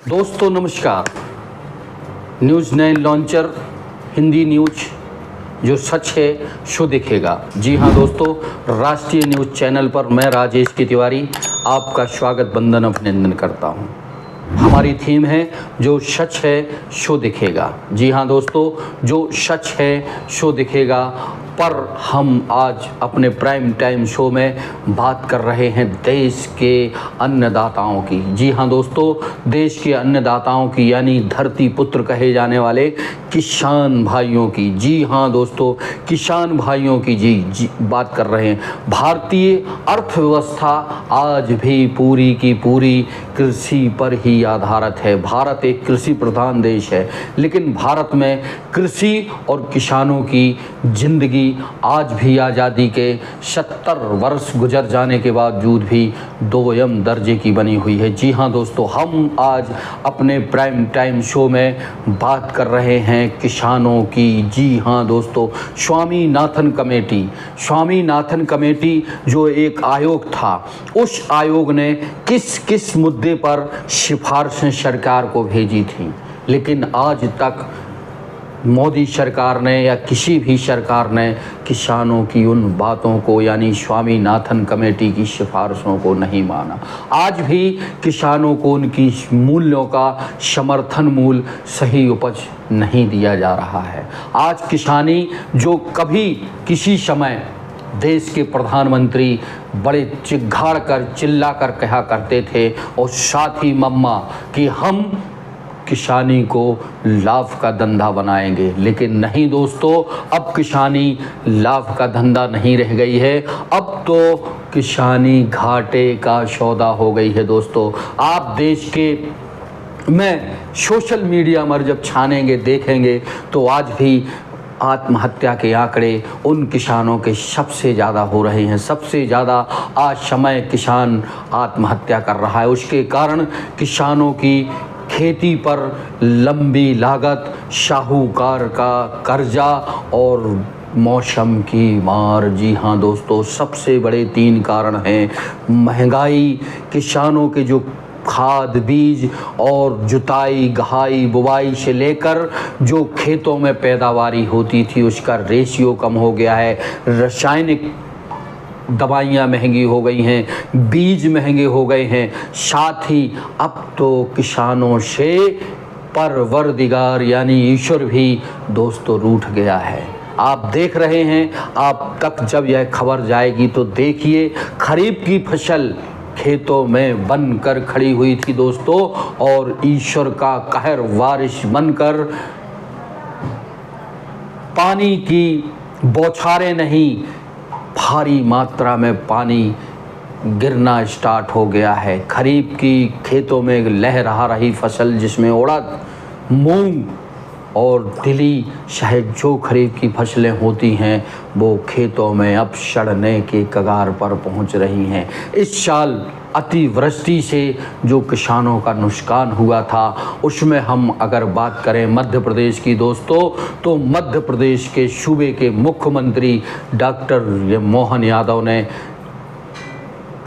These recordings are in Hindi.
दोस्तों नमस्कार। न्यूज़ 9 लॉन्चर हिंदी न्यूज जो सच है शो दिखेगा। जी हाँ दोस्तों, राष्ट्रीय न्यूज़ चैनल पर मैं राजेश की तिवारी आपका स्वागत वंदन अभिनंदन करता हूँ। हमारी थीम है जो सच है शो दिखेगा। जी हाँ दोस्तों, जो सच है शो दिखेगा पर हम आज अपने प्राइम टाइम शो में बात कर रहे हैं देश के अन्नदाताओं की। जी हाँ दोस्तों, देश के अन्नदाताओं की यानी धरती पुत्र कहे जाने वाले किसान भाइयों की। जी हाँ दोस्तों, किसान भाइयों की जी बात कर रहे हैं। भारतीय अर्थव्यवस्था आज भी पूरी की पूरी कृषि पर ही आधारित है। भारत एक कृषि प्रधान देश है, लेकिन भारत में कृषि और किसानों की जिंदगी आज भी आज़ादी के 70 वर्ष गुजर जाने के बावजूद भी दोयम दर्जे की बनी हुई है। जी हाँ दोस्तों, हम आज अपने प्राइम टाइम शो में बात कर रहे हैं किसानों की। जी हाँ दोस्तों, स्वामीनाथन कमेटी जो एक आयोग था, उस आयोग ने किस किस मुद्दे पर सिफारिशें सरकार को भेजी थी, लेकिन आज तक मोदी सरकार ने या किसी भी सरकार ने किसानों की उन बातों को यानी स्वामीनाथन कमेटी की सिफारिशों को नहीं माना। आज भी किसानों को उनकी मूल्यों का समर्थन मूल्य सही उपज नहीं दिया जा रहा है। आज किसानी जो कभी किसी समय देश के प्रधानमंत्री बड़े चिघाड़ कर चिल्ला कर कहा करते थे और साथ ही मम्मा कि हम किसानी को लाभ का धंधा बनाएंगे, लेकिन नहीं दोस्तों, अब किसानी लाभ का धंधा नहीं रह गई है। अब तो किसानी घाटे का सौदा हो गई है। दोस्तों, आप देश के में सोशल मीडिया पर जब छानेंगे देखेंगे तो आज भी आत्महत्या के आंकड़े उन किसानों के सबसे ज़्यादा हो रहे हैं। सबसे ज़्यादा आज समय किसान आत्महत्या कर रहा है। उसके कारण किसानों की खेती पर लंबी लागत, साहूकार का कर्जा और मौसम की मार। जी हाँ दोस्तों, सबसे बड़े 3 कारण हैं। महंगाई, किसानों के जो खाद बीज और जुताई गहाई बुवाई से लेकर जो खेतों में पैदावारी होती थी उसका रेशियो कम हो गया है। रासायनिक दवाइयाँ महंगी हो गई हैं, बीज महंगे हो गए हैं। साथ ही अब तो किसानों से परवरदिगार यानी ईश्वर भी दोस्तों रूठ गया है। आप देख रहे हैं, आप तक जब यह खबर जाएगी तो देखिए, खरीफ की फसल खेतों में बनकर खड़ी हुई थी दोस्तों, और ईश्वर का कहर वारिश बनकर पानी की बौछारें नहीं, भारी मात्रा में पानी गिरना स्टार्ट हो गया है। खरीफ की खेतों में लहरा रही फसल जिसमें उड़द, मूंग और तिली शायद जो खरीफ की फसलें होती हैं वो खेतों में अब सड़ने के कगार पर पहुंच रही हैं। इस साल अतिवृष्टि से जो किसानों का नुकसान हुआ था उसमें हम अगर बात करें मध्य प्रदेश की दोस्तों, तो मध्य प्रदेश के सूबे के मुख्यमंत्री डॉक्टर मोहन यादव ने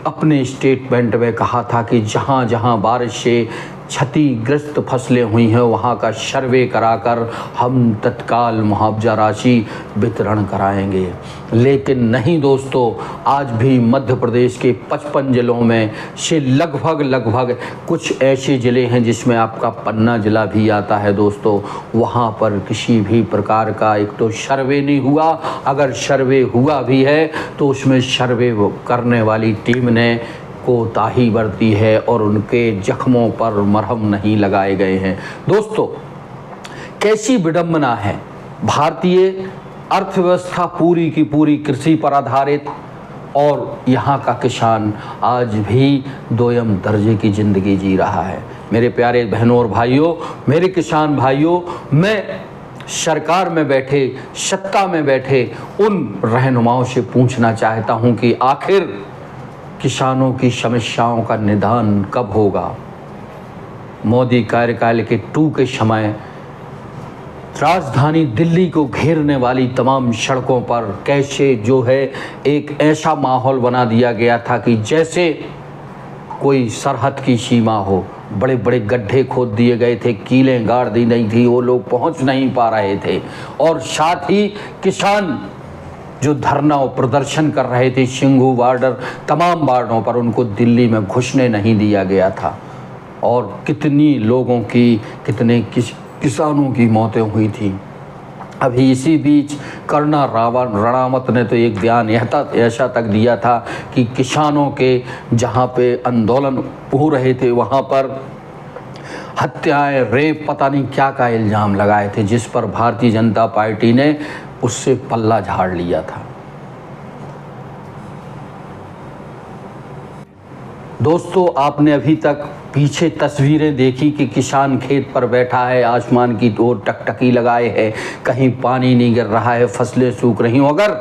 अपने स्टेटमेंट में कहा था कि जहाँ जहाँ बारिश से क्षतिग्रस्त फसलें हुई हैं वहाँ का सर्वे कराकर हम तत्काल मुआवजा राशि वितरण कराएंगे। लेकिन नहीं दोस्तों, आज भी मध्य प्रदेश के 55 जिलों में से लगभग कुछ ऐसे ज़िले हैं जिसमें आपका पन्ना ज़िला भी आता है दोस्तों, वहाँ पर किसी भी प्रकार का एक तो सर्वे नहीं हुआ। अगर सर्वे हुआ भी है तो उसमें सर्वे करने वाली टीम ने कोताही बरती है और उनके जख्मों पर मरहम नहीं लगाए गए हैं। दोस्तों, कैसी विडंबना है। भारतीय अर्थव्यवस्था पूरी की पूरी कृषि पर आधारित और यहाँ का किसान आज भी दोयम दर्जे की ज़िंदगी जी रहा है। मेरे प्यारे बहनों और भाइयों, मेरे किसान भाइयों, मैं सरकार में बैठे, सत्ता में बैठे उन रहनुमाओं से पूछना चाहता हूँ कि आखिर किसानों की समस्याओं का निदान कब होगा। मोदी कार्यकाल के 2 के समय राजधानी दिल्ली को घेरने वाली तमाम सड़कों पर कैसे जो है एक ऐसा माहौल बना दिया गया था कि जैसे कोई सरहद की सीमा हो। बड़े बड़े गड्ढे खोद दिए गए थे, कीलें गाड़ दी नहीं थी, वो लोग पहुंच नहीं पा रहे थे। और साथ ही किसान जो धरना और प्रदर्शन कर रहे थे सिंघू बॉर्डर, तमाम बॉर्डरों पर, उनको दिल्ली में घुसने नहीं दिया गया था। और कितनी लोगों की, कितने किसानों की मौतें हुई थी। अभी इसी बीच कर्नल रणावत ने तो एक बयान ऐसा तक दिया था कि किसानों के जहाँ पे आंदोलन हो रहे थे वहाँ पर हत्याएं, रेप, पता नहीं क्या का इल्ज़ाम लगाए थे, जिस पर भारतीय जनता पार्टी ने उससे पल्ला झाड़ लिया था। दोस्तों, आपने अभी तक पीछे तस्वीरें देखी कि किसान खेत पर बैठा है, आसमान की ओर टकटकी लगाए है, कहीं पानी नहीं गिर रहा है, फसलें सूख रही हों, अगर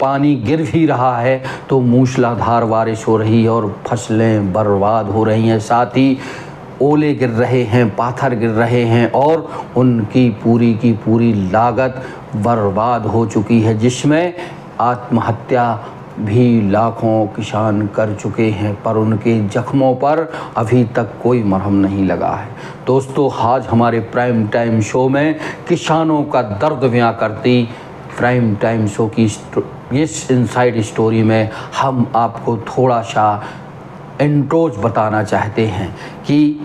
पानी गिर भी रहा है तो मूसलाधार बारिश हो रही है और फसलें बर्बाद हो रही हैं। साथ ही ओले गिर रहे हैं, पाथर गिर रहे हैं और उनकी पूरी की पूरी लागत बर्बाद हो चुकी है, जिसमें आत्महत्या भी लाखों किसान कर चुके हैं, पर उनके जख्मों पर अभी तक कोई मरहम नहीं लगा है। दोस्तों, आज हमारे प्राइम टाइम शो में किसानों का दर्द बयां करती प्राइम टाइम शो की इस इनसाइड स्टोरी में हम आपको थोड़ा सा इंट्रोज बताना चाहते हैं कि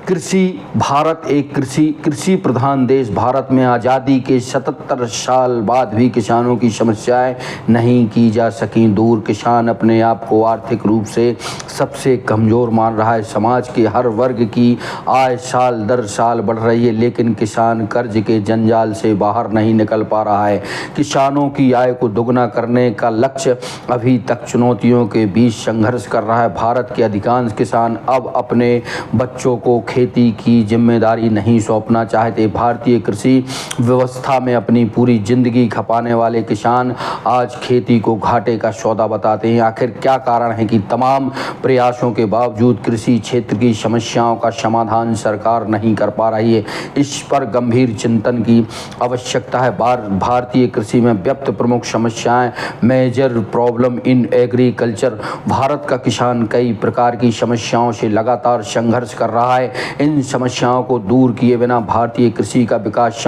भारत एक कृषि प्रधान देश। भारत में आज़ादी के 77 साल बाद भी किसानों की समस्याएं नहीं की जा सकीं दूर। किसान अपने आप को आर्थिक रूप से सबसे कमज़ोर मान रहा है। समाज के हर वर्ग की आय साल दर साल बढ़ रही है, लेकिन किसान कर्ज के जंजाल से बाहर नहीं निकल पा रहा है। किसानों की आय को दोगुना करने का लक्ष्य अभी तक चुनौतियों के बीच संघर्ष कर रहा है। भारत के अधिकांश किसान अब अपने बच्चों को खेती की जिम्मेदारी नहीं सौंपना चाहते। भारतीय कृषि व्यवस्था में अपनी पूरी जिंदगी खपाने वाले किसान आज खेती को घाटे का सौदा बताते हैं। आखिर क्या कारण है कि तमाम प्रयासों के बावजूद कृषि क्षेत्र की समस्याओं का समाधान सरकार नहीं कर पा रही है? इस पर गंभीर चिंतन की आवश्यकता है। भारतीय कृषि में व्याप्त प्रमुख समस्याएं, major problem in agriculture. Bharat का किसान कई प्रकार की समस्याओं से लगातार संघर्ष कर रहा है। इन समस्याओं को दूर किए बिना भारतीय कृषि का विकास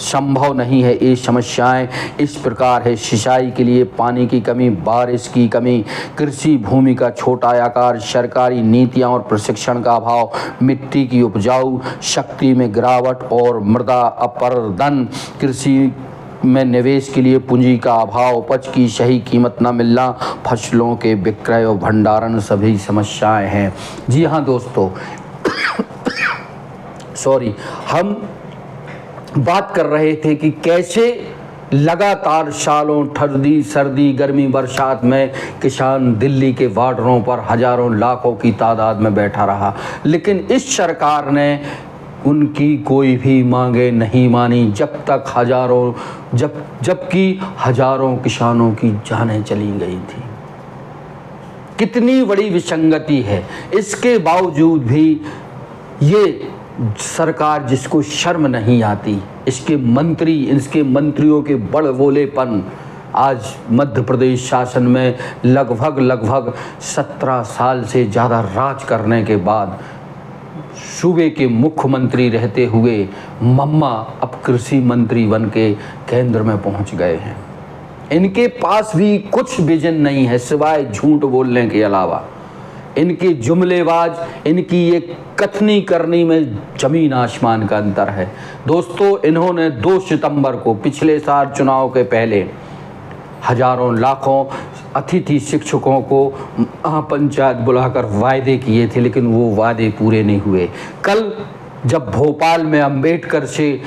संभव नहीं है। ये समस्याएं इस प्रकार है: सिंचाई के लिए पानी की कमी, बारिश की कमी, कृषि भूमि का छोटा आकार, सरकारी नीतियां और प्रशिक्षण का अभाव, मिट्टी की उपजाऊ शक्ति में गिरावट और मृदा अपरदन, कृषि में निवेश के लिए पूंजी का अभाव, उपज की सही कीमत न मिलना, फसलों के विक्रय और भंडारण सभी समस्याएं हैं। जी हाँ दोस्तों, हम बात कर रहे थे कि कैसे लगातार सालों ठंडी, सर्दी, गर्मी, बरसात में किसान दिल्ली के बॉर्डरों पर हजारों लाखों की तादाद में बैठा रहा, लेकिन इस सरकार ने उनकी कोई भी मांगे नहीं मानी, जबकि हजारों किसानों की जानें चली गई थी। कितनी बड़ी विसंगति है। इसके बावजूद भी ये सरकार, जिसको शर्म नहीं आती, इसके मंत्रियों के बड़बोलेपन, आज मध्य प्रदेश शासन में लगभग 17 साल से ज़्यादा राज करने के बाद सूबे के मुख्यमंत्री रहते हुए मम्मा अब कृषि मंत्री बन के केंद्र में पहुंच गए हैं। इनके पास भी कुछ विजन नहीं है सिवाय झूठ बोलने के अलावा। इनके जुमलेबाज, इनकी एक कथनी करनी में जमीन आसमान का अंतर है। दोस्तों, इन्होंने 2 सितंबर को, पिछले साल चुनाव के पहले, हजारों लाखों अतिथि शिक्षकों को पंचायत बुलाकर वायदे किए थे, लेकिन वो वादे पूरे नहीं हुए। कल जब भोपाल में अंबेडकर से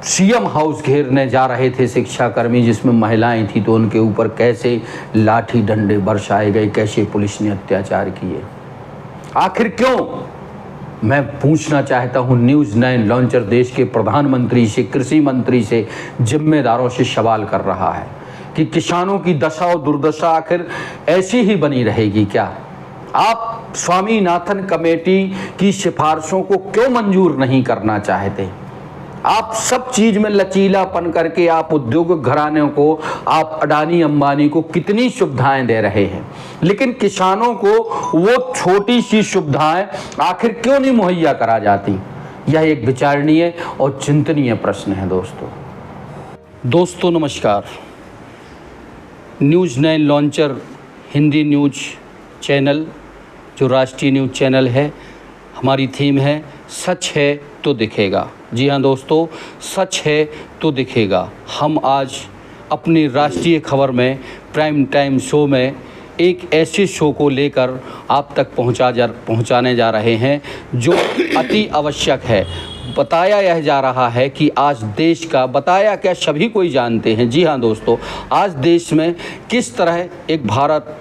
सीएम हाउस घेरने जा रहे थे शिक्षाकर्मी, जिसमें महिलाएं थी, तो उनके ऊपर कैसे लाठी डंडे बरसाए गए, कैसे पुलिस ने अत्याचार किए। आखिर क्यों? मैं पूछना चाहता हूं न्यूज़ 9 लॉन्चर देश के प्रधानमंत्री से, कृषि मंत्री से, जिम्मेदारों से सवाल कर रहा है कि किसानों की दशा और दुर्दशा आखिर ऐसी ही बनी रहेगी क्या? आप स्वामीनाथन कमेटी की सिफारिशों को क्यों मंजूर नहीं करना चाहते? आप सब चीज में लचीलापन करके आप उद्योग घरानों को, आप अडानी अंबानी को कितनी सुविधाएं दे रहे हैं, लेकिन किसानों को वो छोटी सी सुविधाएं आखिर क्यों नहीं मुहैया करा जाती? यह एक विचारणीय और चिंतनीय प्रश्न है। दोस्तों नमस्कार। News 9 launcher Hindi news channel, जो राष्ट्रीय न्यूज चैनल है, हमारी थीम है सच है तो दिखेगा। जी हाँ दोस्तों, सच है तो दिखेगा। हम आज अपनी राष्ट्रीय खबर में प्राइम टाइम शो में एक ऐसे शो को लेकर आप तक पहुंचाने जा रहे हैं जो अति आवश्यक है। बताया यह जा रहा है कि आज देश का, बताया क्या सभी कोई जानते हैं। जी हाँ दोस्तों, आज देश में किस तरह एक भारत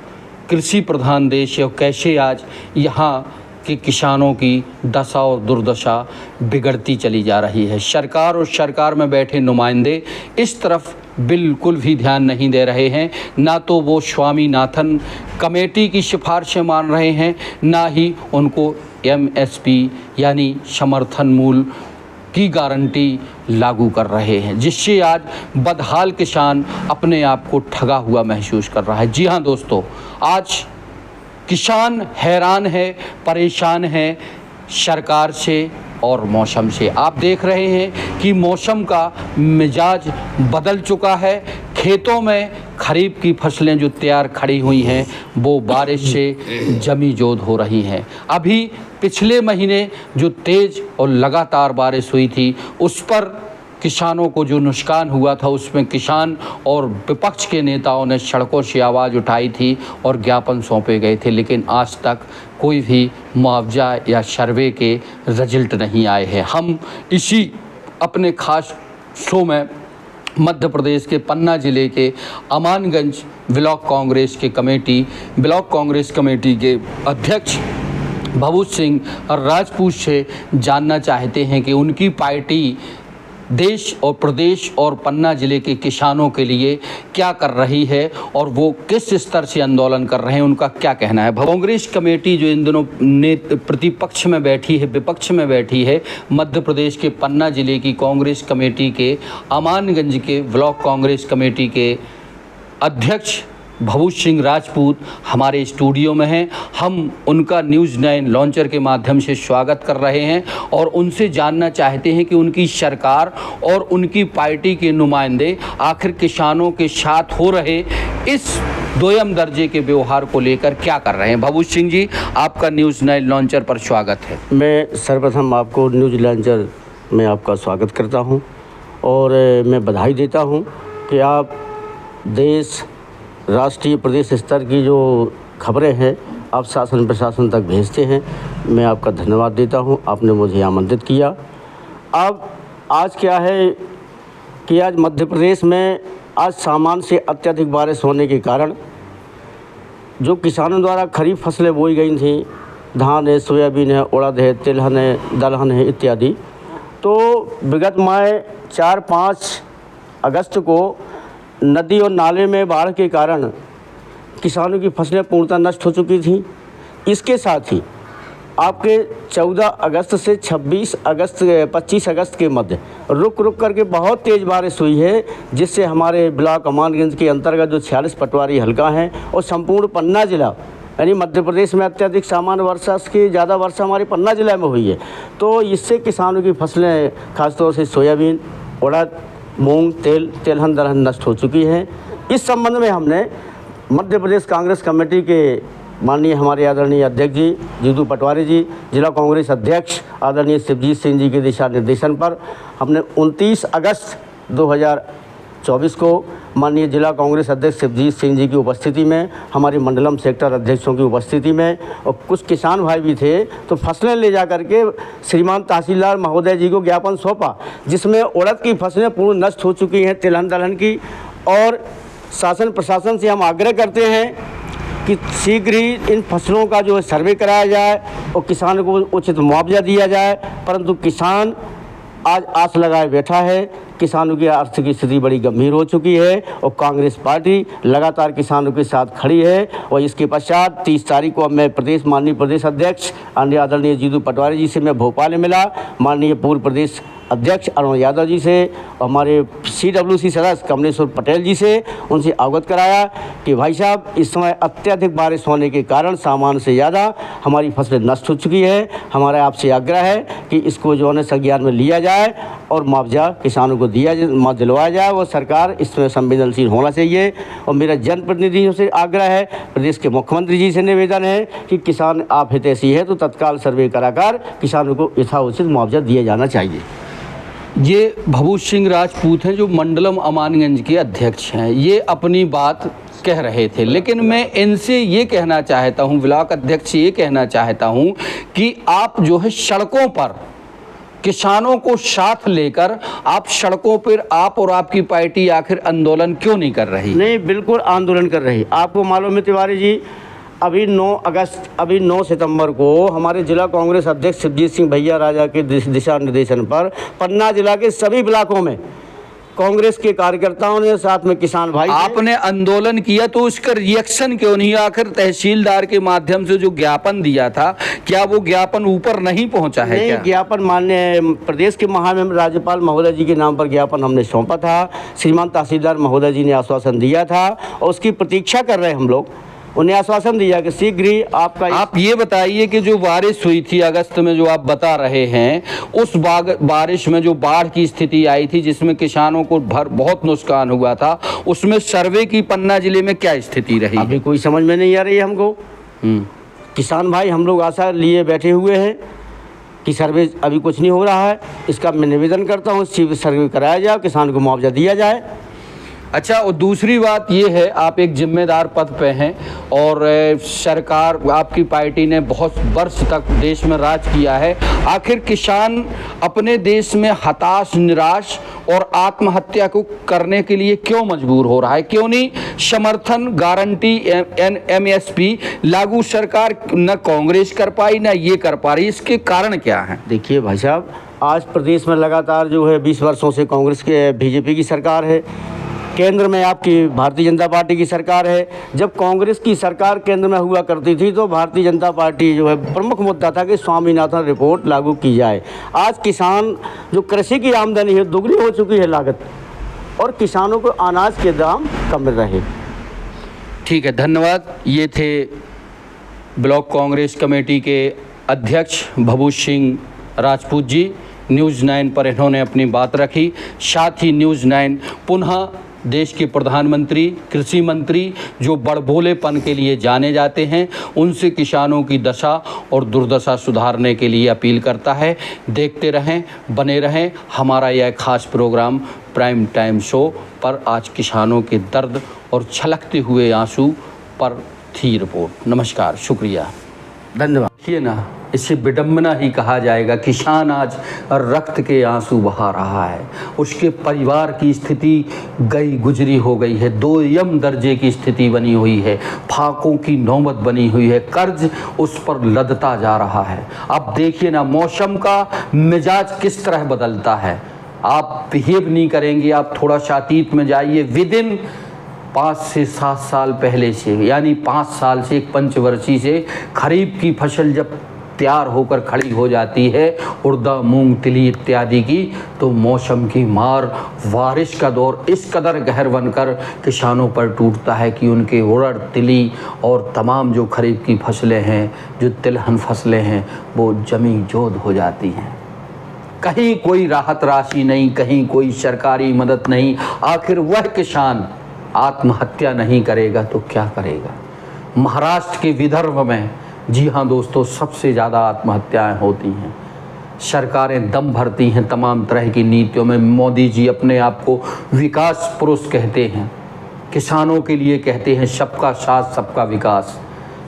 कृषि प्रधान देश है और कैसे आज यहाँ के किसानों की दशा और दुर्दशा बिगड़ती चली जा रही है। सरकार और सरकार में बैठे नुमाइंदे इस तरफ बिल्कुल भी ध्यान नहीं दे रहे हैं। ना तो वो स्वामीनाथन कमेटी की सिफारिशें मान रहे हैं, ना ही उनको MSP यानी समर्थन मूल्य की गारंटी लागू कर रहे हैं, जिससे आज बदहाल किसान अपने आप को ठगा हुआ महसूस कर रहा है। जी हाँ दोस्तों, आज किसान हैरान है, परेशान है सरकार से और मौसम से। आप देख रहे हैं कि मौसम का मिजाज बदल चुका है। खेतों में खरीफ की फसलें जो तैयार खड़ी हुई हैं वो बारिश से जमीजोद हो रही हैं। अभी पिछले महीने जो तेज़ और लगातार बारिश हुई थी उस पर किसानों को जो नुकसान हुआ था, उसमें किसान और विपक्ष के नेताओं ने सड़कों से आवाज़ उठाई थी और ज्ञापन सौंपे गए थे, लेकिन आज तक कोई भी मुआवजा या सर्वे के रिजल्ट नहीं आए हैं। हम इसी अपने खास शो में मध्य प्रदेश के पन्ना ज़िले के अमानगंज ब्लॉक कांग्रेस कमेटी के अध्यक्ष भभूत सिंह राजपूत से जानना चाहते हैं कि उनकी पार्टी देश और प्रदेश और पन्ना ज़िले के किसानों के लिए क्या कर रही है और वो किस स्तर से आंदोलन कर रहे हैं, उनका क्या कहना है। कांग्रेस कमेटी जो इन दिनों प्रतिपक्ष में बैठी है, विपक्ष में बैठी है, मध्य प्रदेश के पन्ना ज़िले की कांग्रेस कमेटी के अमानगंज के ब्लॉक कांग्रेस कमेटी के अध्यक्ष भभूत सिंह राजपूत हमारे स्टूडियो में हैं। हम उनका न्यूज़ 9 लॉन्चर के माध्यम से स्वागत कर रहे हैं और उनसे जानना चाहते हैं कि उनकी सरकार और उनकी पार्टी के नुमाइंदे आखिर किसानों के साथ हो रहे इस दोयम दर्जे के व्यवहार को लेकर क्या कर रहे हैं। भभूत सिंह जी, आपका न्यूज़ 9 लॉन्चर पर स्वागत है। मैं सर्वप्रथम आपको न्यूज़ लॉन्चर में आपका स्वागत करता हूं और मैं बधाई देता हूं कि आप देश, राष्ट्रीय, प्रदेश स्तर की जो खबरें हैं आप शासन प्रशासन तक भेजते हैं। मैं आपका धन्यवाद देता हूं, आपने मुझे आमंत्रित किया। अब आज क्या है कि आज मध्य प्रदेश में आज सामान्य से अत्यधिक बारिश होने के कारण जो किसानों द्वारा खरीफ फसलें बोई गई थी, धान है, सोयाबीन है, उड़द है, तिलहन है, दलहन है इत्यादि, तो विगत माह 4-5 अगस्त को नदी और नाले में बाढ़ के कारण किसानों की फसलें पूर्णतः नष्ट हो चुकी थीं। इसके साथ ही आपके 14 अगस्त से 25 अगस्त के मध्य रुक करके बहुत तेज़ बारिश हुई है, जिससे हमारे ब्लॉक अमानगंज के अंतर्गत जो 46 पटवारी हल्का हैं और संपूर्ण पन्ना ज़िला यानी मध्य प्रदेश में अत्यधिक सामान्य वर्षा की ज़्यादा वर्षा हमारे पन्ना ज़िला में हुई है। तो इससे किसानों की फसलें खासतौर से सोयाबीन, उड़द, मूंग, तिलहन, दलहन नष्ट हो चुकी हैं। इस संबंध में हमने मध्य प्रदेश कांग्रेस कमेटी के माननीय हमारे आदरणीय अध्यक्ष जी जीतू पटवारी जी, जिला कांग्रेस अध्यक्ष आदरणीय शिवजीत सिंह जी के दिशा निर्देशन पर हमने 29 अगस्त 2024 को माननीय जिला कांग्रेस अध्यक्ष शिवजीत सिंह जी की उपस्थिति में, हमारी मंडलम सेक्टर अध्यक्षों की उपस्थिति में और कुछ किसान भाई भी थे, तो फसलें ले जा करके श्रीमान तहसीलदार महोदय जी को ज्ञापन सौंपा, जिसमें उड़द की फसलें पूर्ण नष्ट हो चुकी हैं, तिलहन दलहन की। और शासन प्रशासन से हम आग्रह करते हैं कि शीघ्र ही इन फसलों का जो है सर्वे कराया जाए और किसानों को उचित मुआवजा दिया जाए, परंतु किसान आज आस लगाए बैठा है। किसानों की आर्थिक स्थिति बड़ी गंभीर हो चुकी है और कांग्रेस पार्टी लगातार किसानों के साथ खड़ी है। और इसके पश्चात 30 तारीख को मैं माननीय प्रदेश अध्यक्ष आदरणीय जीतू पटवारी जी से मैं भोपाल में मिला, माननीय पूर्व प्रदेश अध्यक्ष अरुण यादव जी से, हमारे CWC सदस्य कमलेश्वर पटेल जी से उनसे अवगत कराया कि भाई साहब इस समय अत्यधिक बारिश होने के कारण सामान्य से ज़्यादा हमारी फसलें नष्ट हो चुकी है। हमारा आपसे आग्रह है कि इसको जो है संज्ञान में लिया जाए और मुआवजा किसानों को दिलवाया जाए। वो सरकार इसमें संवेदनशील होना चाहिए। और मेरा जनप्रतिनिधियों से आग्रह है, प्रदेश के मुख्यमंत्री जी से निवेदन है कि किसान आप हितैषी है तो तत्काल सर्वे कराकर किसानों को यथाउचित मुआवजा दिया जाना चाहिए। ये भभूत सिंह राजपूत हैं जो मंडलम अमानगंज के अध्यक्ष हैं। ये अपनी बात कह रहे थे, लेकिन मैं इनसे ये कहना चाहता हूँ, ब्लॉक अध्यक्ष से ये कहना चाहता हूँ कि आप जो है सड़कों पर किसानों को साथ लेकर आप सड़कों पर आप और आपकी पार्टी आखिर आंदोलन क्यों नहीं कर रही? नहीं, बिल्कुल आंदोलन कर रही। आपको मालूम है तिवारी जी, अभी 9 सितंबर को हमारे जिला कांग्रेस अध्यक्ष शिवजीत सिंह भैया राजा के दिशा निर्देशन पर पन्ना जिला के सभी ब्लॉकों में कांग्रेस के कार्यकर्ताओं ने, साथ में किसान भाई, आपने आंदोलन किया तो उसका रिएक्शन क्यों नहीं? आखिर तहसीलदार के माध्यम से जो ज्ञापन दिया था, क्या वो ज्ञापन ऊपर नहीं पहुंचा है? नहीं, ज्ञापन माननीय प्रदेश के महामहिम राज्यपाल महोदय जी के नाम पर ज्ञापन हमने सौंपा था। श्रीमान तहसीलदार महोदय जी ने आश्वासन दिया था और उसकी प्रतीक्षा कर रहे हैं हम लोग। उन्हें आश्वासन दिया कि शीघ्र ही आपका। आप ये बताइए कि जो बारिश हुई थी अगस्त में, जो आप बता रहे हैं, उस बारिश में जो बाढ़ की स्थिति आई थी जिसमें किसानों को बहुत नुकसान हुआ था, उसमें सर्वे की पन्ना जिले में क्या स्थिति रही? अभी कोई समझ में नहीं आ रही है हमको। किसान भाई हम लोग आशा लिए बैठे हुए हैं कि सर्वे अभी कुछ नहीं हो रहा है। इसका मैं निवेदन करता हूँ सर्वे कराया जाए, किसान को मुआवजा दिया जाए। अच्छा, और दूसरी बात ये है, आप एक जिम्मेदार पद पे हैं और सरकार, आपकी पार्टी ने बहुत वर्ष तक देश में राज किया है। आखिर किसान अपने देश में हताश, निराश और आत्महत्या को करने के लिए क्यों मजबूर हो रहा है? क्यों नहीं समर्थन गारंटी MSP लागू सरकार न कांग्रेस कर पाई न ये कर पा रही? इसके कारण क्या है? देखिए भाई साहब, आज प्रदेश में लगातार जो है 20 वर्षों से कांग्रेस के BJP की सरकार है, केंद्र में आपकी भारतीय जनता पार्टी की सरकार है। जब कांग्रेस की सरकार केंद्र में हुआ करती थी तो भारतीय जनता पार्टी जो है प्रमुख मुद्दा था कि स्वामीनाथन रिपोर्ट लागू की जाए। आज किसान जो कृषि की आमदनी है दुगनी हो चुकी है लागत, और किसानों को अनाज के दाम कम मिल रहे। ठीक है, धन्यवाद। ये थे ब्लॉक कांग्रेस कमेटी के अध्यक्ष भभूत सिंह राजपूत जी। न्यूज़ 9 पर इन्होंने अपनी बात रखी। साथ ही न्यूज़ 9 पुनः देश के प्रधानमंत्री, कृषि मंत्री जो बड़भोलेपन के लिए जाने जाते हैं, उनसे किसानों की दशा और दुर्दशा सुधारने के लिए अपील करता है। देखते रहें, बने रहें हमारा यह खास प्रोग्राम प्राइम टाइम शो पर। आज किसानों के दर्द और छलकते हुए आंसू पर थी रिपोर्ट। नमस्कार, शुक्रिया, धन्यवाद। देखिए ना, इसे विडंबना ही कहा जाएगा। किसान आज रक्त के आंसू बहा रहा है। उसके परिवार की स्थिति गई गुजरी हो गई है, 2 दर्जे की स्थिति बनी हुई है, फाकों की नौबत बनी हुई है, कर्ज उस पर लदता जा रहा है। अब देखिए ना, मौसम का मिजाज किस तरह बदलता है। आप बिहेव नहीं करेंगे, आप थोड़ा सा अतीत में जाइए। विदिन 5 से 7 साल पहले से, यानी 5 साल से, एक पंचवर्षीय से खरीफ की फसल जब तैयार होकर खड़ी हो जाती है, उड़दा, मूंग, तिली इत्यादि की, तो मौसम की मार, बारिश का दौर इस कदर गहर बनकर किसानों पर टूटता है कि उनके उड़द, तिली और तमाम जो खरीफ की फसलें हैं, जो तिलहन फसलें हैं, वो जमी जोद हो जाती हैं। कहीं कोई राहत राशि नहीं, कहीं कोई सरकारी मदद नहीं। आखिर वह किसान आत्महत्या नहीं करेगा तो क्या करेगा? महाराष्ट्र के विदर्भ में, जी हाँ दोस्तों, सबसे ज़्यादा आत्महत्याएं होती हैं। सरकारें दम भरती हैं तमाम तरह की नीतियों में। मोदी जी अपने आप को विकास पुरुष कहते हैं, किसानों के लिए कहते हैं सबका साथ सबका विकास,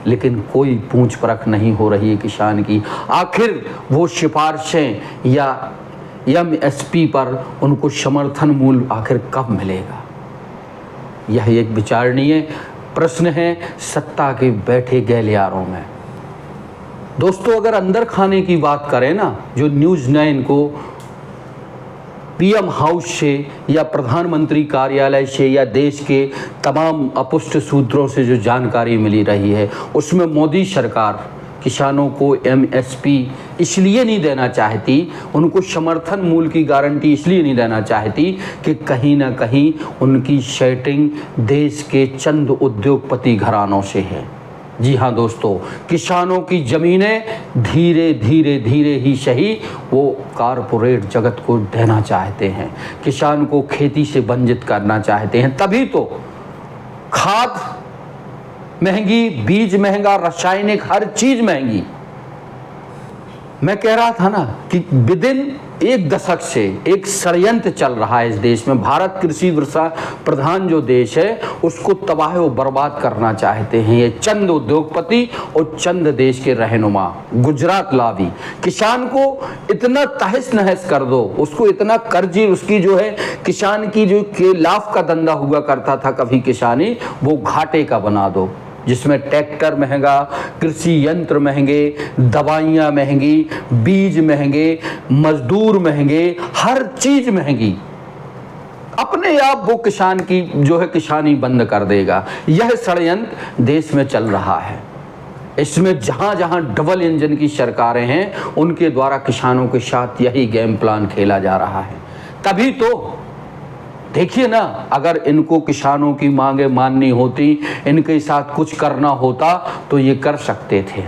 लेकिन कोई पूछ परख नहीं हो रही है किसान की। आखिर वो सिफारिशें या MSP पर उनको समर्थन मूल्य आखिर कब मिलेगा? यह एक विचारणीय प्रश्न है सत्ता के बैठे गलियारों में। दोस्तों, अगर अंदर खाने की बात करें ना, जो न्यूज़ 9 को PM हाउस से या प्रधानमंत्री कार्यालय से या देश के तमाम अपुष्ट सूत्रों से जो जानकारी मिली रही है, उसमें मोदी सरकार किसानों को एमएसपी इसलिए नहीं देना चाहती, उनको समर्थन मूल्य की गारंटी इसलिए नहीं देना चाहती कि कहीं ना कहीं उनकी सेटिंग देश के चंद उद्योगपति घरानों से है। जी हाँ दोस्तों, किसानों की ज़मीनें धीरे धीरे धीरे ही सही वो कारपोरेट जगत को देना चाहते हैं, किसान को खेती से वंचित करना चाहते हैं। तभी तो खाद महंगी, बीज महंगा, रासायनिक हर चीज़ महंगी। मैं कह रहा था ना कि विदिन एक दशक से एक षड्यंत्र चल रहा है इस देश में। भारत कृषि वर्षा प्रधान जो देश है उसको तबाह व बर्बाद करना चाहते हैं ये चंद उद्योगपति और चंद देश के रहनुमा, गुजरात लावी। किसान को इतना तहस नहस कर दो, उसको इतना कर्जी, उसकी जो है किसान की जो के लाभ का धंधा हुआ करता था कभी किसानी, वो घाटे का बना दो, जिसमें ट्रैक्टर महंगा, कृषि यंत्र महंगे, दवाइयाँ महंगी, बीज महंगे, मजदूर महंगे, हर चीज़ महंगी। अपने आप वो किसान की जो है किसानी बंद कर देगा। यह षड्यंत्र देश में चल रहा है। इसमें जहाँ जहाँ डबल इंजन की सरकारें हैं उनके द्वारा किसानों के साथ यही गेम प्लान खेला जा रहा है। तभी तो देखिए ना, अगर इनको किसानों की मांगे माननी होती, इनके साथ कुछ करना होता तो ये कर सकते थे,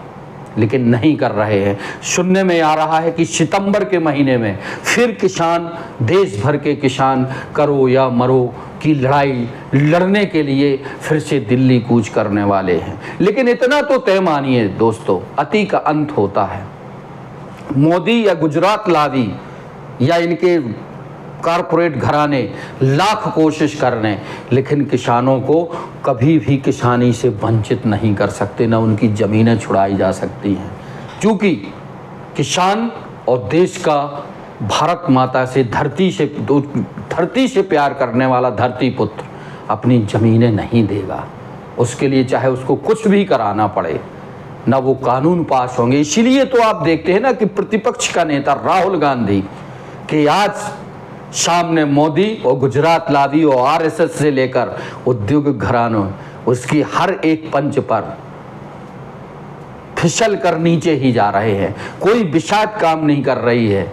लेकिन नहीं कर रहे हैं। सुनने में आ रहा है कि सितंबर के महीने में फिर किसान, देश भर के किसान करो या मरो की लड़ाई लड़ने के लिए फिर से दिल्ली कूच करने वाले हैं। लेकिन इतना तो तय मानिए दोस्तों, अति का अंत होता है। मोदी या गुजरात लावी या इनके कारपोरेट घराने लाख कोशिश कर रहे हैं, लेकिन किसानों को कभी भी किसानी से वंचित नहीं कर सकते, न उनकी ज़मीनें छुड़ाई जा सकती हैं। क्योंकि किसान और देश का, भारत माता से, धरती से प्यार करने वाला धरती पुत्र अपनी ज़मीनें नहीं देगा। उसके लिए चाहे उसको कुछ भी कराना पड़े, ना वो कानून पास होंगे। इसीलिए तो आप देखते हैं ना कि प्रतिपक्ष का नेता राहुल गांधी के आज सामने मोदी और गुजरात लावी और आरएसएस से लेकर उद्योग घरानों उसकी हर एक पंच पर फिसल कर नीचे ही जा रहे हैं। कोई विषाद काम नहीं कर रही है।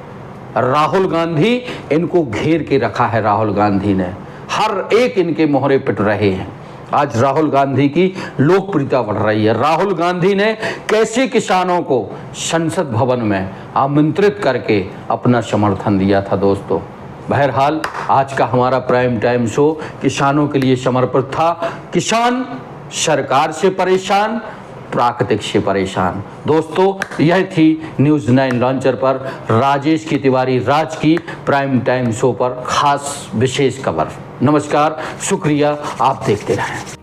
राहुल गांधी इनको घेर के रखा है। राहुल गांधी ने हर एक इनके मोहरे पिट रहे हैं। आज राहुल गांधी की लोकप्रियता बढ़ रही है। राहुल गांधी ने कैसे किसानों को संसद भवन में आमंत्रित करके अपना समर्थन दिया था दोस्तों। बहरहाल आज का हमारा प्राइम टाइम शो किसानों के लिए समर्पित था। किसान सरकार से परेशान, प्राकृतिक से परेशान। दोस्तों, यह थी न्यूज़ 9 लॉन्चर पर राजेश की तिवारी राज की प्राइम टाइम शो पर खास विशेष खबर। नमस्कार, शुक्रिया, आप देखते रहें।